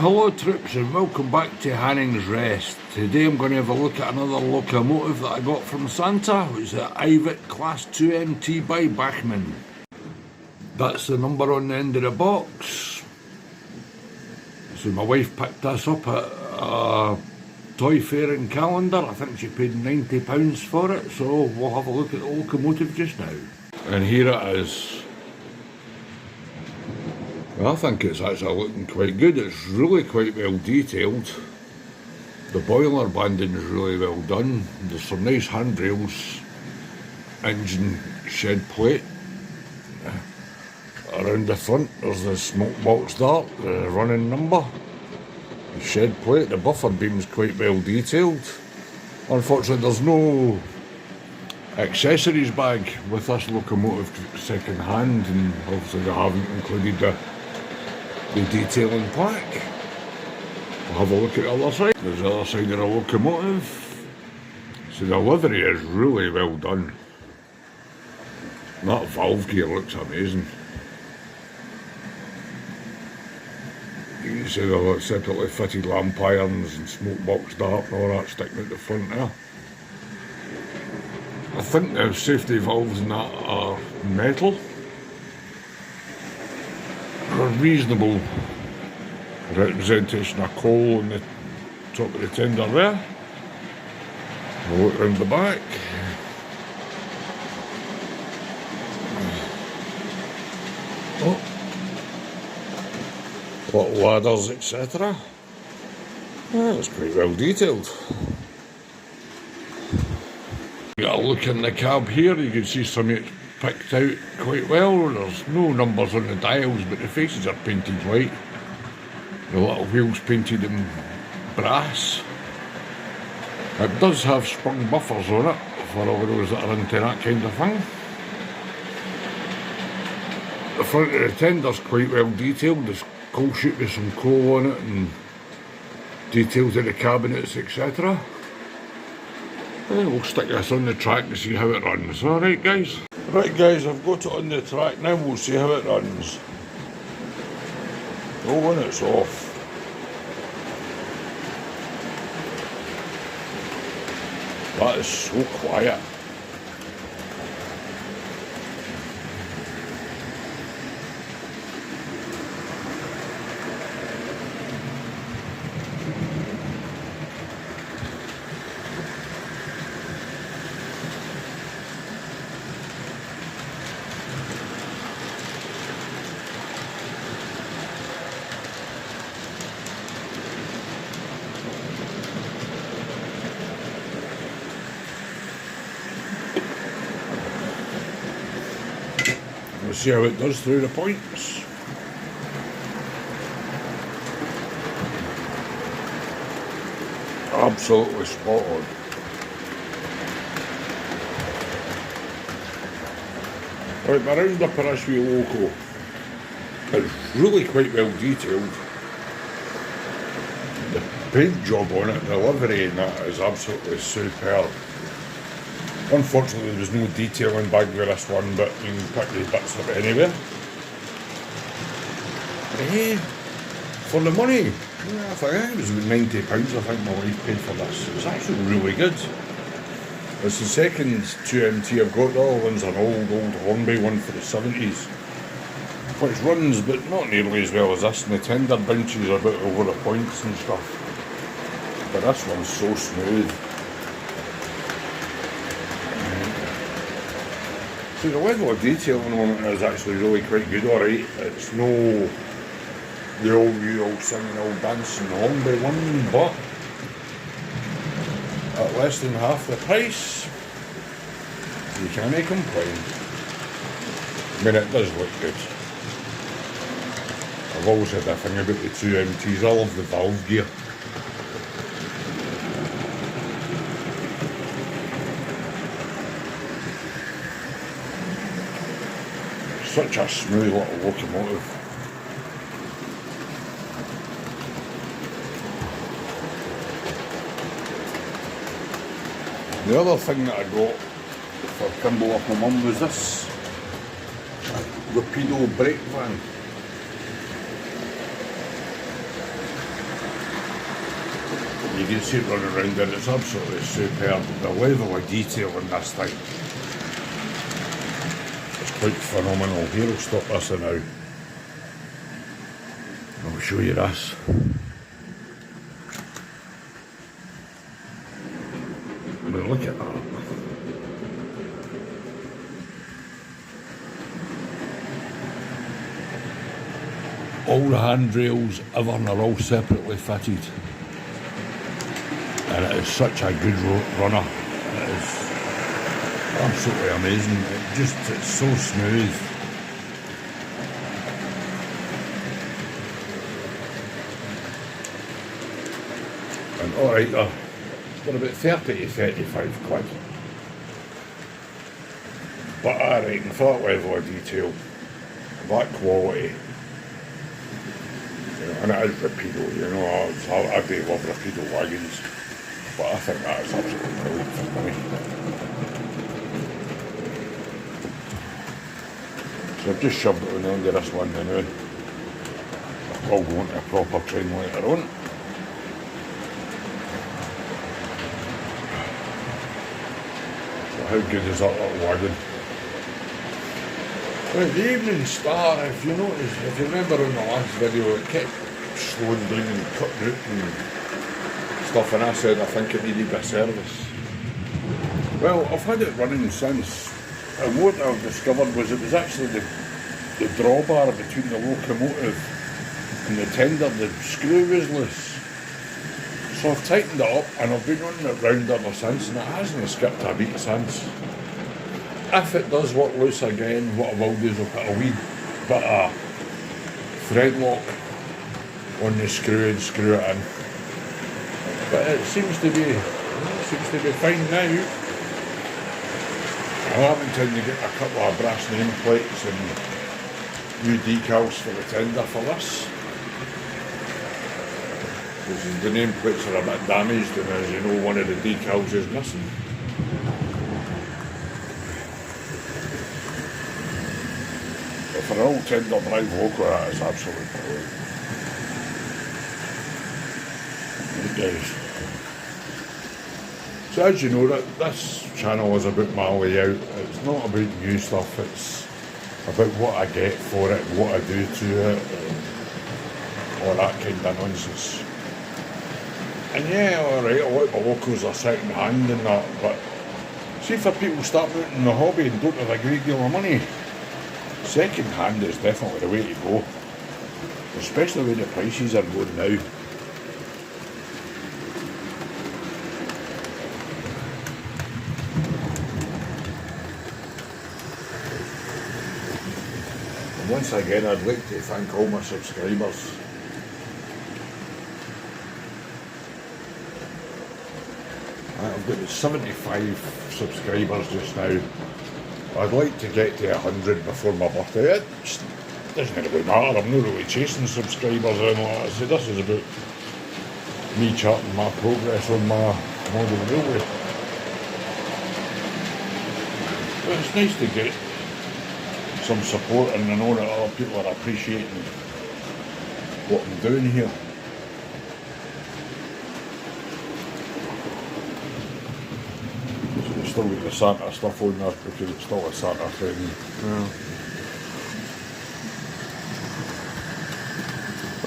Hello troops and welcome back to Hanning's Rest. Today I'm going to have a look at another locomotive that I got from Santa, which is the Ivet Class 2MT by Bachmann. That's the number on the end of the box. So my wife picked this up at a toy fair in Calendar. I think she paid £90 for it, so we'll have a look at the locomotive just now. And here it is. I think it's actually looking quite good. It's really quite well detailed. The boiler banding is really well done. There's some nice handrails, engine shed plate. Around the front there's the smoke box dart, the running number, the shed plate. The buffer beam's quite well detailed. Unfortunately there's no accessories bag with this locomotive second hand, and obviously they haven't included the detailing plaque. We'll have a look at the other side. There's the other side of the locomotive. So the livery is really well done. That valve gear looks amazing. You can see the separately fitted lamp irons and smoke box dart and all that sticking at the front there. I think the safety valves in that are metal. A reasonable representation of coal on the top of the tender there. We'll look round the back. Oh. Little ladders, etc. That's quite well detailed. Got a look in the cab here, you can see some of it's picked out quite well. There's no numbers on the dials, but the faces are painted white. The little wheels painted in brass. It does have sprung buffers on it for all those that are into that kind of thing. The front of the tender's quite well detailed. There's coal chute with some coal on it and details of the cabinets, etc. We'll stick this on the track to see how it runs. Alright guys? Right guys, I've got it on the track now, we'll see how it runs. Oh, and it's off. That is so quiet. We'll see how it does through the points. Absolutely spot on. Right, my round up of this wee loco is really quite well detailed. The paint job on it, the livery and that is absolutely superb. Unfortunately there was no detailing bag with this one, but you can pick these bits up anywhere. Hey, for the money, yeah, I think it was about £90 I think my wife paid for this. It's actually really good. It's the second 2MT I've got. The other one's an old Hornby one for the 70s, which runs but not nearly as well as this, and the tender bounces a bit over the points and stuff. But this one's so smooth. So the level of detail on it is actually really quite good, alright. It's no the old singing, old dancing Hornby one, but at less than half the price, you can't complain. I mean, it does look good. I've always had that thing about the 2MTs, I love the valve gear. Such a smooth little locomotive. The other thing that I got for Kimble off my mum was this Rapido brake van. You can see it running around and it's absolutely superb. The level of detail in this thing is quite phenomenal. Here, I'll stop this now. I'll show you this. But look at that. All the handrails ever, and they're all separately fitted. And it is such a good runner. It is absolutely amazing. It's so smooth. And alright, they're about 30 to 35 quid. But alright, and for that level of detail, that quality, and it is Rapido, I do love Rapido wagons, but I think that is absolutely brilliant for money. So I've just shoved it on the end of this one now. I'll go into a proper train later on. So how good is that little wagon? Right, the Evening Star, if you remember in the last video, it kept slowing down and cutting out and stuff, and I said I think it needed a service. Well, I've had it running since, and what I've discovered was it was actually the drawbar between the locomotive and the tender, the screw was loose. So I've tightened it up and I've been running it round ever since, and it hasn't skipped a beat since. If it does work loose again, what I will do is I'll put a wee bit of thread lock on the screw and screw it in. But it seems to be fine now. I'm having time to get a couple of brass nameplates and new decals for the tender for this. Because the nameplates are a bit damaged, and as you know, one of the decals is missing. For an old tender drive loco, that is absolutely brilliant. It is. So as you know, this channel is about my layout. It's not about new stuff, it's about what I get for it, what I do to it, all that kind of nonsense. And yeah, alright, a lot of the locals are second hand and that, but see, for people starting out in the hobby and don't have a great deal of money, second hand is definitely the way to go, especially when the prices are going now. And once again, I'd like to thank all my subscribers. I've got 75 subscribers just now. I'd like to get to 100 before my birthday. It just doesn't really matter. I'm not really chasing subscribers or anything like that. So this is about me charting my progress on my model railway. But it's nice to get some support, and I know that other people are appreciating what I'm doing here. Still got the Santa stuff on there because it's still a Santa thing. Yeah.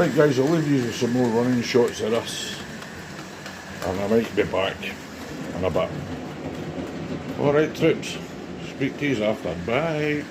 Right guys, I'll leave you with some more running shots of this, and I might be back in a bit. Alright troops, speak to you after, bye.